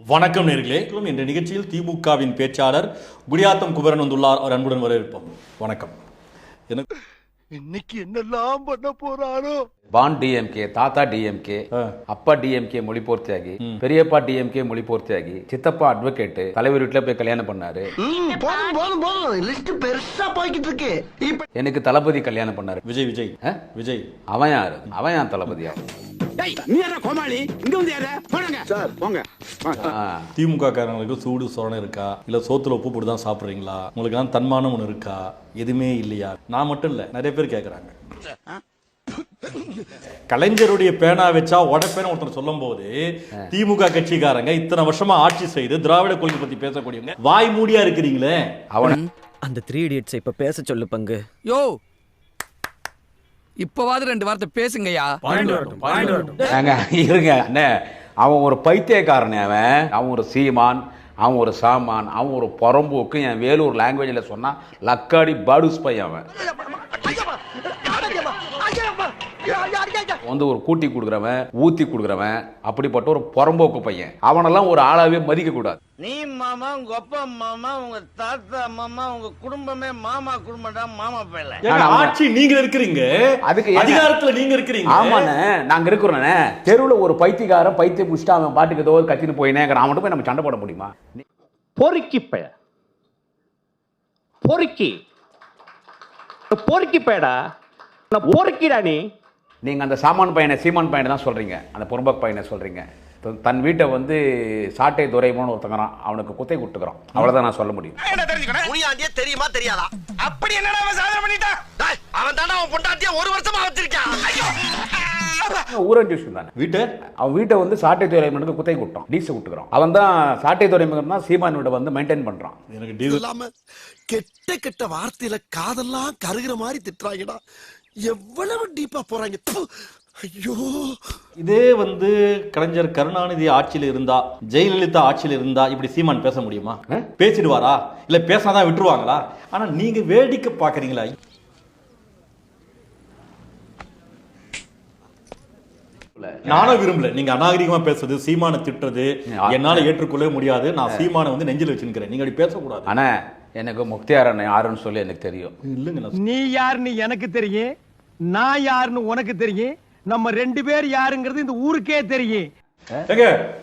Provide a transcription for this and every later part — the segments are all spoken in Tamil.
வணக்கம் நேர்களே. இந்த நிகழ்ச்சியில் திமுகவின் பேச்சாளர் குடியாத்தம் குமரன் வந்துள்ளார். அவர் அன்புடன் வரவேற்போம். வணக்கம். இன்னைக்கு என்னெல்லாம் பண்ண போறாரோ. பான் டிஎம்கே, தாத்தா டிஎம்கே, அப்பா டிஎம்கே மொழிபோர் தியாகி, பெரியப்பா டிஎம்கே மொழிபோர் தியாகி, சித்தப்பா அட்வொகேட், தலைவர் வீட்டுல போய் கல்யாணம் பண்ணாரு. லிஸ்ட் பெருசா போய்கிட்டு இருக்கு. எனக்கு தளபதி கல்யாணம் பண்ணாரு. விஜய் விஜய் விஜய் அவன் யாரு? அவன் யான் தளபதியா? திமுக காரங்களுக்கு சூடு சொரணை இருக்கா, இல்ல சோத்துல உப்பு போட்டு தான் சாப்பிடுறீங்களா, உங்களுக்கு தன்மானம் ஒண்ணு இருக்கா, எதுவுமே இல்லையா? நான் மட்டும் இல்ல, நிறைய பேர் கேக்குறாங்க. கலைஞருடைய பேனா வச்சா உடப்பேன ஒருத்தர் சொல்லும் போது திமுக கட்சிக்காரங்க இத்தனை வருஷமா ஆட்சி செய்து திராவிட கொள்கை பத்தி பேசக்கூடியவங்க வாய் மூடியா இருக்கிறீங்களே. அவன் அந்த 3 idiots இப்ப பேச சொல்லு பங்கு. யோ இப்பவாது 2 வார்த்தை பேசுங்கய்யா. இருங்க அண்ணே, அவன் ஒரு பைத்தியக்காரனே. அவன் ஒரு சீமான், அவன் ஒரு சாமான், அவன் ஒரு புறம்போக்கு. என் வேலூர் லாங்குவேஜில் சொன்னா லக்காடி பாடுஸ் பையன். அவன் வந்து ஒரு கூட்டி கொடுக்குறவன், ஊத்தி கொடுக்குறவன், அப்படிப்பட்ட ஒரு புறம்போக்கு பையன். அவனெல்லாம் ஒரு ஆளாவே மதிக்க கூடாது. நீ மாமா, உங்க அப்பா மாமா, உங்க தாத்தா மாமா, உங்க குடும்பமே மாமா குடும்பம். மாமா பேல ஆட்சி நீங்க இருக்கிறீங்க, அதுக்கு அதிகாரத்துல நீங்க இருக்கிறீங்க. ஆமாண்ணே, நாங்க இருக்கிறோண்ணே. தெருவுல ஒரு பைத்தியக்காரன் பைத்தியம் முடிச்சுட்டு அவன் பாட்டுக்கு ஏதோ கத்தின்னு போயினேங்கிற அவன் போய் நம்ம சண்டை போட முடியுமா? பொறுக்கி பய பொறுக்கி பொறுக்கி பயடா பொறுக்கிடா. நீங்க அந்த சாமான் பையனை சீமான் பையனை தான் சொல்றீங்க, அந்த புறம்போக்கு பையனை சொல்றீங்க. தன் வீட்டை வந்து சாட்டை துரைமோன்னு ஒருத்தங்கிறான், அவனுக்கு குத்தை கொடுத்துக்கிறான். அவ்வளவுதான் நான் சொல்ல முடியும். தெரியுமா தெரியாதா? அப்படி என்னடா அவன் சாதனை பண்ணிட்டான்? அவன் தானே அவன் பொண்டாட்டியா 1 வருஷமா வச்சிருக்கான். ஊரன் விஷயம் தானே. அவன் வீட்டை வந்து சாட்டை துரைமனுக்கு குத்தை கொடுத்தான், டீச கொடுத்துக்கிறான். அவன் தான் சாட்டை துரைமகன் தான் சீமான் வீட்டை வந்து மெயின்டைன் பண்றான். எனக்கு இல்லாம கெட்ட கெட்ட வார்த்தையில காதெல்லாம் கருகிற மாதிரி திட்டுறாங்கடா. எவ்வளவு டீப்பா போறாங்க. ஐயோ, இதே வந்து கலைஞர் கருணாநிதி ஆட்சியில் இருந்தா, ஜெயலலிதா ஆட்சியில் இருந்தா இப்படி சீமான் பேச முடியுமா? பேசிடுவாரா? இல்ல பேசாதான் விட்டுருவாங்களா? ஆனா நீங்க வேடிக்கை பாக்குறீங்களா? நானும் விரும்பல நீங்க அநாகரிகமா பேசுறது, சீமான திட்டுறது என்னால ஏற்றுக்கொள்ளவே முடியாது. நான் சீமான வந்து நெஞ்சில் வச்சிருக்கிறேன். நீங்க அப்படி பேசக்கூடாது. ஆனா எனக்கு முக்தியாரன் யாருன்னு சொல்லி எனக்கு தெரியும். இல்லைங்க, நீ யாருன்னு எனக்கு தெரியும், நான் யாருன்னு உனக்கு தெரியும். நம்ம 2 பேர் யாருங்கிறது இந்த ஊருக்கே தெரியும்.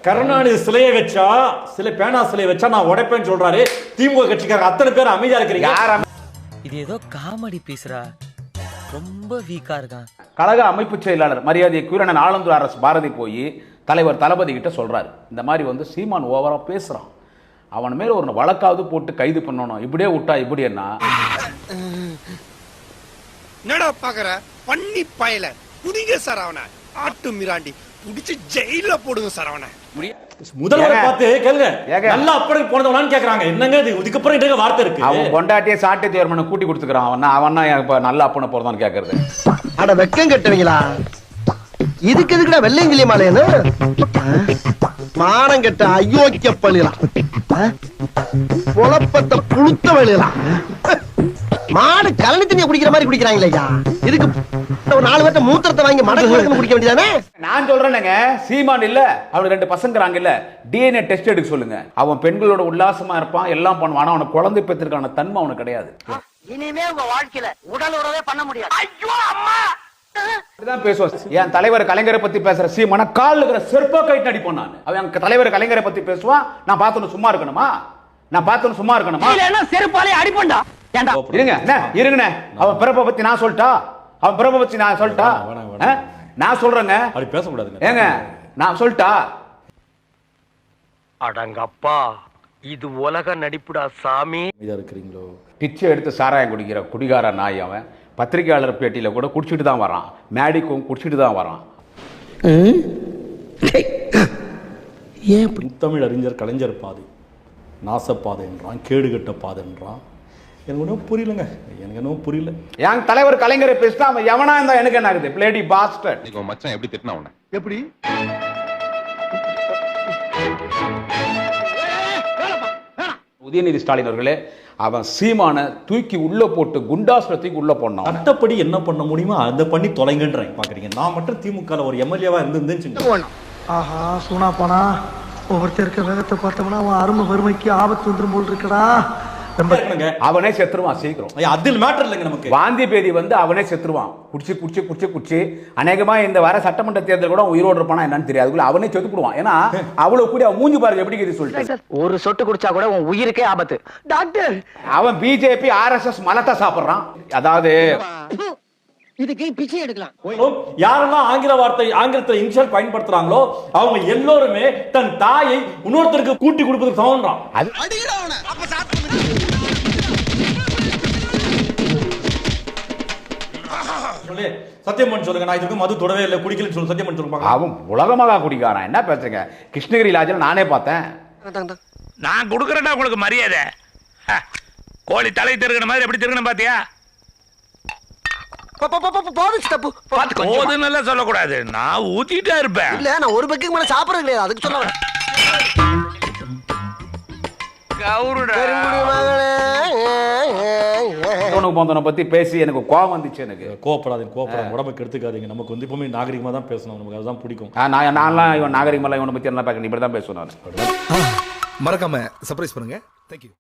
கருணாநிதி சிலையை வச்சா, சில பேனா சிலையை வச்சா நான் உடைப்பேன்னு சொல்றாரு. திமுக கட்சிக்காரங்க அத்தனை பேர் அமைதியா இருக்கிறீங்க. இது ஏதோ காமெடி பேசுறா, ரொம்ப வீக்கா இருக்கான். கழக அமைப்பு செயலாளர் மரியாதைக்குரிய ஆலந்தூர் அரசு பாரதி போய் தலைவர் தளபதி கிட்ட சொல்றாரு, இந்த மாதிரி வந்து சீமான் ஓவரா பேசுறான், அவன் மேல ஒரு வழக்காவது போட்டு கைது பண்ணணும், இப்படியே விட்டா இப்படி என்ன என்னடா பாக்குற பண்ணி பயல புடிங்க சார். அவனை ஆட்டு மிராண்டி புடிச்சு ஜெயில போடுங்க சார். அவனை முதல்வரை பார்த்து கேளுங்க, நல்லா அப்படி போனதவனான்னு கேக்குறாங்க. என்னங்க இது? இதுக்கப்புறம் என்னங்க வார்த்தை இருக்கு? அவன் பொண்டாட்டியே சாட்டை தேர்மனை கூட்டி கொடுத்துக்கிறான். அவன் இப்ப நல்ல அப்பனை போறதான்னு கேக்குறது. அட வெக்கம் கட்டுவீங்களா? இதுக்கு எதுக்குடா வெள்ளையங்கிலி மாலையன்னு மானம் கட்ட அயோக்கிய பள்ளிலாம், குழப்பத்தை புழுத்த வழியலாம். மாடு கலனி தண்ணியை குடிக்கிற மாதிரி குடிக்கிறாங்களா? இதுக்கு ஒரு 4 பேர்த்த மூத்திரத்தை வாங்கி மடக்கு குடிக்க வேண்டியதானே? நான் சொல்றேனுங்க, சீமான் இல்ல அவனுக்கு 2 பசங்கிறாங்க இல்ல, டிஎன்ஏ டெஸ்ட் எடுக்க சொல்லுங்க. அவன் பெண்களோட உல்லாசமா இருப்பான், எல்லாம் பண்ணுவான். அவனுக்கு குழந்தை பெற்றிருக்கான தன்மை அவனுக்கு கிடையாது. இனிமே உங்க வாழ்க்கையில உடல் உறவே பண்ண முடியாது. ஐயோ அம்மா பேசுவான். என் தலைவர் கலைஞரை பத்தி பேசுற சீமான கால் இருக்கிற செருப்பா கைட்டு அடிப்போம். நான் அவன் தலைவர் கலைஞரை பத்தி பேசுவான், நான் பார்த்தோன்னு சும்மா இருக்கணுமா? நான் பார்த்தோன்னு சும்மா இருக்கணுமா? செருப்பாலே அடிப்பண்டா. இருங்க இருங்க, அவன் பிறப்பை பத்தி நான் சொல்லிட்டா? அவன் பிறப்பை பத்தி நான் சொல்லிட்டா? நான் சொல்றேங்க, அப்படி பேசக்கூடாதுங்க. ஏங்க நான் சொல்லிட்டா? அடங்கப்பா, இது உலக நடிப்புடா சாமி. இதா இருக்கிறீங்களோ? பிச்சை எடுத்து சாராயம் குடிக்கிற குடிகார நாய் அவன். பத்திரிகையாளர் பேட்டியில கூட குடிச்சிட்டு தான் வரான், மேடிக்கும் குடிச்சிட்டு தான் வரான். ஏன் தமிழ் அறிஞர் கலைஞர் பாதை நாசப்பாதை என்றான், கேடுகட்ட பாதை என்றான். எனக்கு ஒன்றும் புரியலங்க, எனக்கு என்ன புரியல. என் தலைவர் கலைஞரை பேசினா அவன் எவனா இருந்தா எனக்கு என்ன ஆகுது? பிளேடி பாஸ்டர். மச்சான் எப்படி திட்டினா உன்னை? எப்படி உதயநிதி ஸ்டாலின் அவர்களே, அவன் சீமான தூக்கி உள்ள போட்டு குண்டாசுரத்துக்கு உள்ள போனான். சட்டப்படி என்ன பண்ண முடியுமோ அதை பண்ணி தொலைங்கன்றாங்க. பாக்குறீங்க, நான் மட்டும் திமுக ஒரு எம்எல்ஏவா இருந்துச்சுங்க. ஆஹா சூனா போனா ஒவ்வொருத்தர் இருக்க வேகத்தை பார்த்தோம்னா அவன் அருமை வறுமைக்கு ஆபத்து வந்துரும் போல் இருக்கடா. ரொம்ப இருக்கணுங்க. அவனே செத்துருவான் சீக்கிரம். ஐயா, அதில் மேட்டர் இல்லைங்க நமக்கு. வாந்தி பேதி வந்து அவனே செத்துருவான். குடிச்சு அநேகமா இந்த வர சட்டமன்ற தேர்தல் கூட உயிரோடு இருப்பானா என்னன்னு தெரியாது. அதுக்குள்ள அவனே செத்துக்குடுவான். ஏன்னா அவ்வளவு கூடி அவன் மூஞ்சி பாருங்க எப்படி இருக்குது சொல்லிட்டு. ஒரு சொட்டு குடிச்சா கூட உன் உயிருக்கே ஆபத்து. டாக்டர் அவன் பிஜேபி RSS மலத்தை சாப்பிடுறான். அதாவது இதுக்கு பிச்சை எடுக்கலாம். யாரெல்லாம் ஆங்கிலத்தில் இன்ஷியல் பயன்படுத்துறாங்களோ அவங்க எல்லோருமே தன் தாயை இன்னொருத்தருக்கு கூட்டி கொடுப்பதற்கு சமம்ன்றான். சத்தியம் பண்ணி சொல்லுங்க, நான் இதுக்கு மது தொடவே இல்லை, குடிக்கலன்னு சொல்லு, சத்தியம் பண்ணி சொல்லுங்க. அவன் உலகமாக குடிக்காரன். என்ன பேசுறீங்க? கிருஷ்ணகிரி லாஜில் நானே பார்த்தேன். நான் கொடுக்கறேன்டா உங்களுக்கு மரியாதை. கோழி தலை திருகின மாதிரி எப்படி திருகணும் பாத்தியா? போதும் நல்லா சொல்லக்கூடாது. நான் ஊத்திட்டே இருப்பேன். இல்ல நான் ஒரு பக்கம் மேல சாப்பிடறது கிடையாது, அதுக்கு சொல்ல வரேன். போந்தனை பத்தி பேசி எனக்கு கோவம் வந்துச்சு. எனக்கு கோவப்படாதீங்க, உடம்புக்கு எடுத்துக்காதீங்க. நமக்கு வந்து எப்பவுமே நாகரிகமா தான் பேசணும், நமக்கு அதுதான் பிடிக்கும். நான்லாம் இவன் நாகரிகமெல்லாம் இவனை பத்தி என்ன பார்க்க இப்படி தான் பேசுவேன். மறக்காம சர்ப்ரைஸ் பண்ணுங்க. தேங்க்யூ.